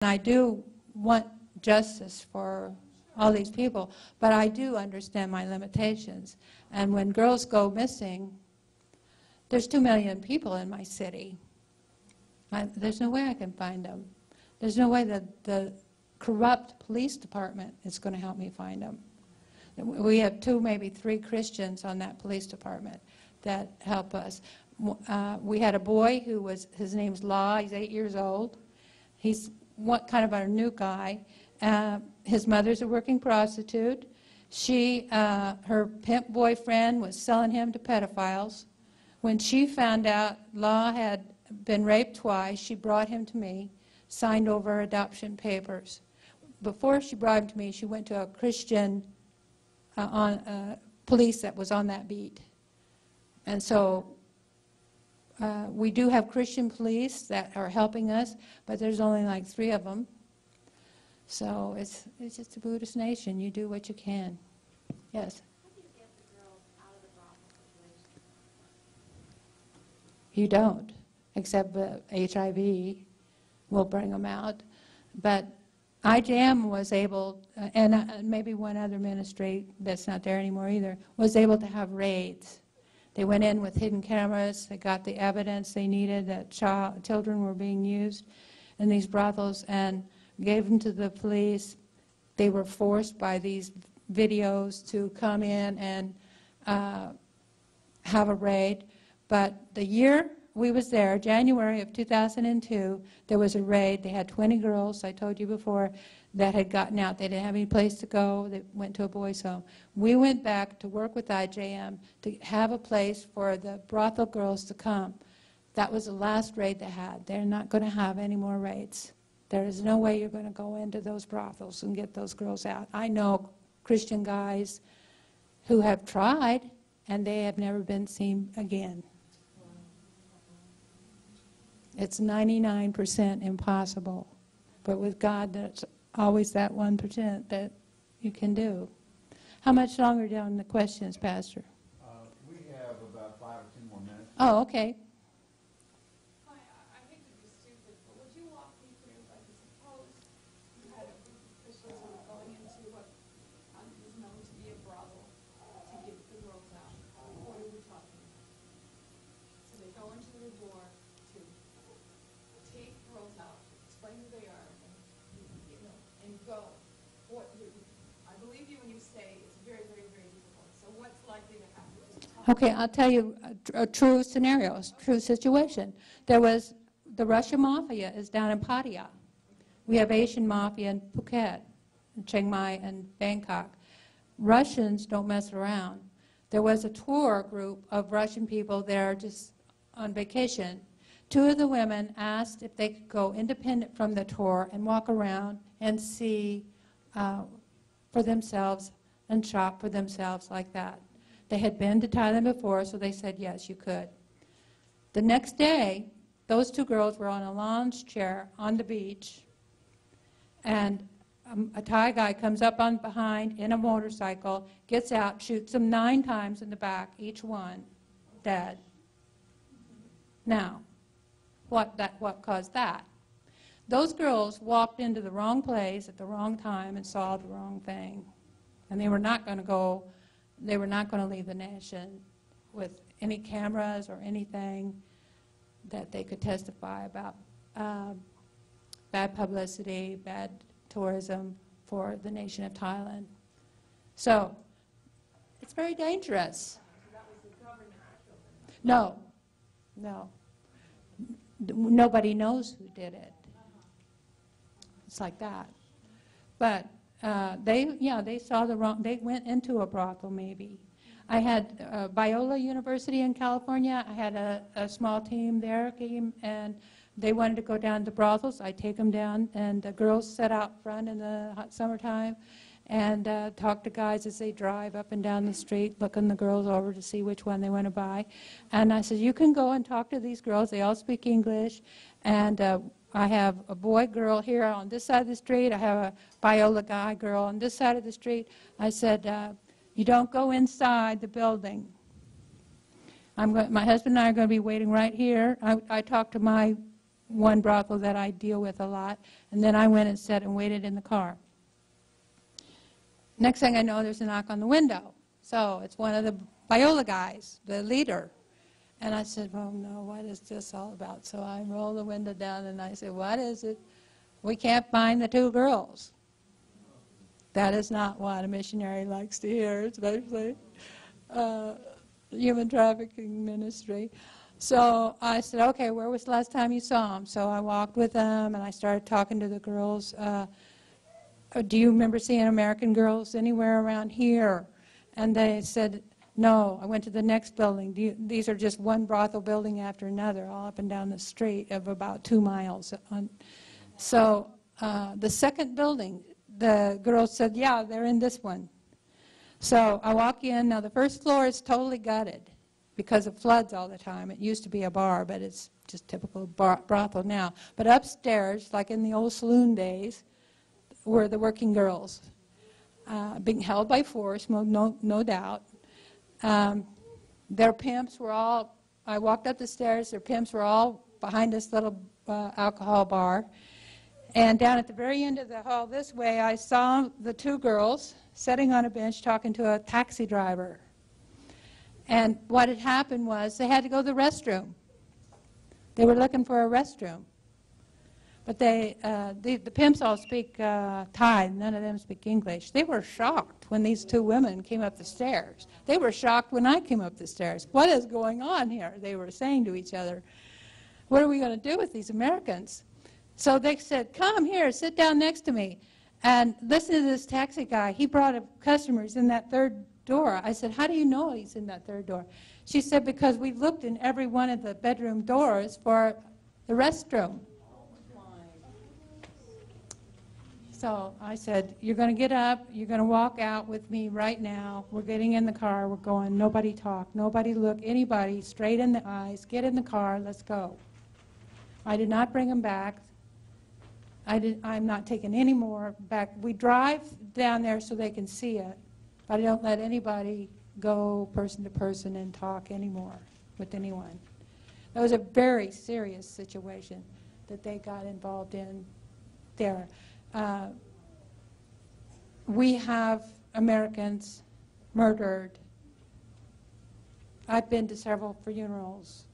I do want justice for all these people, but I do understand my limitations. And when girls go missing, there's 2 million people in my city. There's no way I can find them. There's no way that the corrupt police department is going to help me find them. We have 2, maybe 3 Christians on that police department that help us. We had a boy who was, his name's Law, he's 8 years old. He's kind of our new guy. His mother's a working prostitute. Her pimp boyfriend was selling him to pedophiles. When she found out Law had been raped twice, she brought him to me, signed over adoption papers. Before she brought him to me, she went to a Christian police that was on that beat. And so we do have Christian police that are helping us, but there's only like 3 of them. So it's just a Buddhist nation. You do what you can. Yes? How do you get the girls out of the brothel situation? You don't, except the HIV will bring them out. But IJM was able, and maybe one other ministry that's not there anymore either, was able to have raids. They went in with hidden cameras. They got the evidence they needed that children were being used in these brothels and gave them to the police. They were forced by these videos to come in and have a raid. But the year we was there, January of 2002, there was a raid. They had 20 girls, I told you before, that had gotten out. They didn't have any place to go. They went to a boys' home. We went back to work with IJM to have a place for the brothel girls to come. That was the last raid they had. They're not going to have any more raids. There is no way you're going to go into those brothels and get those girls out. I know Christian guys who have tried, and they have never been seen again. It's 99% impossible. But with God, that's always that 1% that you can do. How much longer down the questions, Pastor? We have about 5 or 10 more minutes. Oh, okay. Hi, I hate to be stupid, but would you walk me through, like, suppose you had a group of Christians who were going into what is known to be a brothel to get the girls out. What are we talking about? So they go into the door to take girls out, explain who they are, and go. I believe you when you say it's very, very, very difficult. So what's likely to happen? Okay, I'll tell you a true scenario, a true situation. There was the Russian mafia is down in Pattaya. We have Asian mafia in Phuket, in Chiang Mai, and Bangkok. Russians don't mess around. There was a tour group of Russian people there just on vacation. 2 of the women asked if they could go independent from the tour and walk around and see for themselves and shop for themselves like that. They had been to Thailand before, so they said, yes, you could. The next day, those 2 girls were on a lounge chair on the beach, and a Thai guy comes up on behind in a motorcycle, gets out, shoots them 9 times in the back, each one dead. Now, what caused that? Those girls walked into the wrong place at the wrong time and saw the wrong thing. And they were not going to leave the nation with any cameras or anything that they could testify about bad publicity, bad tourism for the nation of Thailand. So it's very dangerous. So that was the government that killed them? No, no. Nobody knows who did it. It's like that. But they saw the wrong, they went into a brothel maybe. I had Biola University in California. I had a small team there came, and they wanted to go down to brothels. I take them down, and the girls sit out front in the hot summertime and talk to guys as they drive up and down the street, looking the girls over to see which one they want to buy. And I said, you can go and talk to these girls. They all speak English. And I have a boy girl here on this side of the street. I have a Biola guy girl on this side of the street. I said, you don't go inside the building. My husband and I are going to be waiting right here. I talked to my one brothel that I deal with a lot. And then I went and sat and waited in the car. Next thing I know, there's a knock on the window. So it's one of the Biola guys, the leader. And I said, oh no, what is this all about? So I rolled the window down and I said, what is it? We can't find the two girls. That is not what a missionary likes to hear, especially human trafficking ministry. So I said, okay, where was the last time you saw them? So I walked with them and I started talking to the girls. Do you remember seeing American girls anywhere around here? And they said, no. I went to the next building. These are just one brothel building after another, all up and down the street of about 2 miles. So the second building, the girls said, yeah, they're in this one. So I walk in. Now, the first floor is totally gutted because of floods all the time. It used to be a bar, but it's just typical brothel now. But upstairs, like in the old saloon days, were the working girls, being held by force, no doubt. Their pimps were all, I walked up the stairs, their pimps were all behind this little alcohol bar. And down at the very end of the hall this way, I saw the two girls sitting on a bench talking to a taxi driver. And what had happened was they had to go to the restroom. They were looking for a restroom. But the pimps all speak Thai. None of them speak English. They were shocked when these two women came up the stairs. They were shocked when I came up the stairs. What is going on here? They were saying to each other, what are we going to do with these Americans? So they said, come here, sit down next to me. And listen to this taxi guy. He brought customers in that third door. I said, how do you know he's in that third door? She said, because we looked in every one of the bedroom doors for the restroom. So I said, you're going to get up, you're going to walk out with me right now. We're getting in the car, we're going, nobody talk, nobody look, anybody, straight in the eyes, get in the car, let's go. I did not bring them back. I'm not taking any more back. We drive down there so they can see it, but I don't let anybody go person to person and talk anymore with anyone. That was a very serious situation that they got involved in there. We have Americans murdered. I've been to several funerals.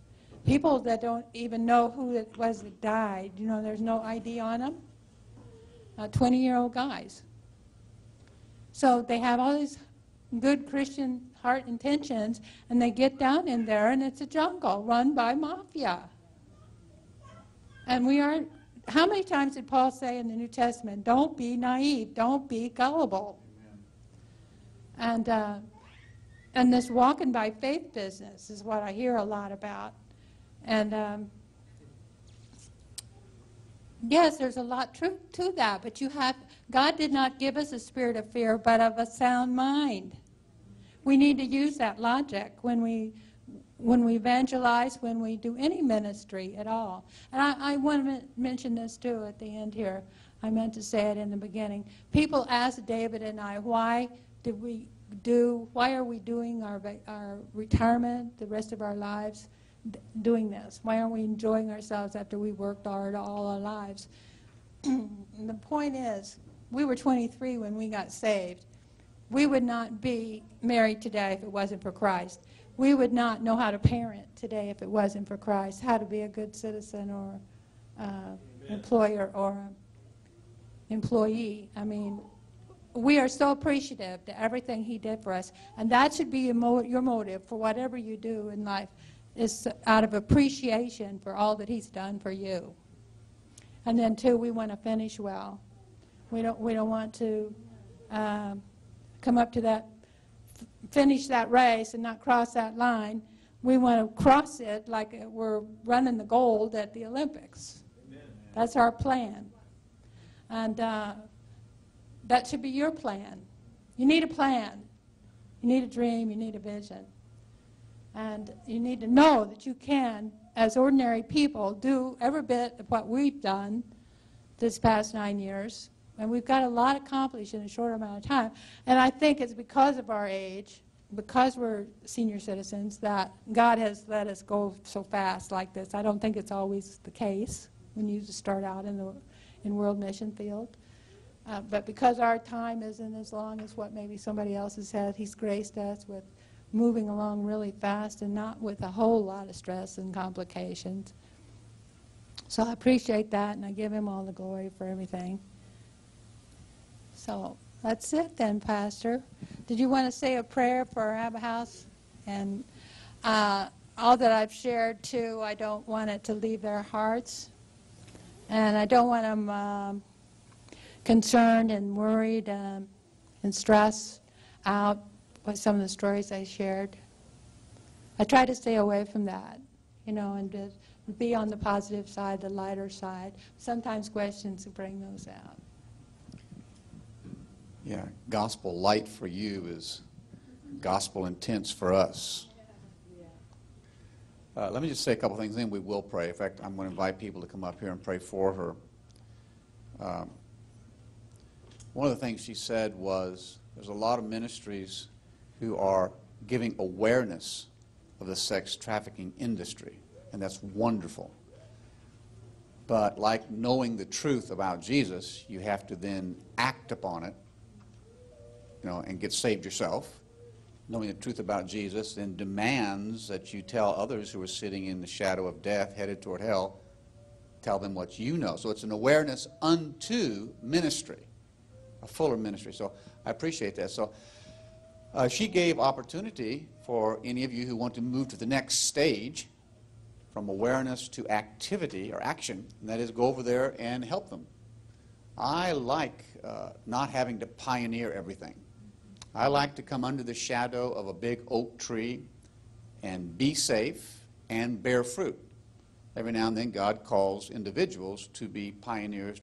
People that don't even know who it was that died, you know, there's no ID on them. 20-year-old guys. So they have all these good Christian heart intentions, and they get down in there, and it's a jungle run by mafia. And we aren't. How many times did Paul say in the New Testament, don't be naive, don't be gullible? Amen. And this walking by faith business is what I hear a lot about. And yes, there's a lot truth to that, but God did not give us a spirit of fear, but of a sound mind. We need to use that logic when we evangelize, when we do any ministry at all. And I want to mention this too at the end here. I meant to say it in the beginning. People ask David and I, why are we doing our retirement, the rest of our lives, doing this? Why aren't we enjoying ourselves after we worked hard all our lives? And the point is, we were 23 when we got saved. We would not be married today if it wasn't for Christ. We would not know how to parent today if it wasn't for Christ, how to be a good citizen or employer or employee. I mean, we are so appreciative to everything he did for us, and that should be your motive for whatever you do in life, is out of appreciation for all that he's done for you. And then, too, we want to finish well. We don't want to come up to that, finish that race and not cross that line. We want to cross it like we're running the gold at the Olympics. Amen. That's our plan. And that should be your plan. You need a plan. You need a dream. You need a vision. And you need to know that you can, as ordinary people, do every bit of what we've done this past 9 years. And we've got a lot accomplished in a short amount of time. And I think it's because of our age, because we're senior citizens, that God has let us go so fast like this. I don't think it's always the case. when you start out in the world mission field. But because our time isn't as long as what maybe somebody else has had, he's graced us with moving along really fast and not with a whole lot of stress and complications. So I appreciate that, and I give him all the glory for everything. So that's it then, Pastor. Did you want to say a prayer for Abba House? And all that I've shared, too, I don't want it to leave their hearts. And I don't want them concerned and worried and stressed out by some of the stories I shared. I try to stay away from that, and to be on the positive side, the lighter side. Sometimes questions bring those out. Yeah, gospel light for you is gospel intense for us. Let me just say a couple things, then we will pray. In fact, I'm going to invite people to come up here and pray for her. One of the things she said was there's a lot of ministries who are giving awareness of the sex trafficking industry, and that's wonderful. But like knowing the truth about Jesus, you have to then act upon it, and get saved yourself. Knowing the truth about Jesus then demands that you tell others who are sitting in the shadow of death, headed toward hell, tell them what you know. So it's an awareness unto ministry, a fuller ministry. So I appreciate that. So she gave opportunity for any of you who want to move to the next stage from awareness to activity or action, and that is go over there and help them. I like not having to pioneer everything. I like to come under the shadow of a big oak tree and be safe and bear fruit. Every now and then God calls individuals to be pioneers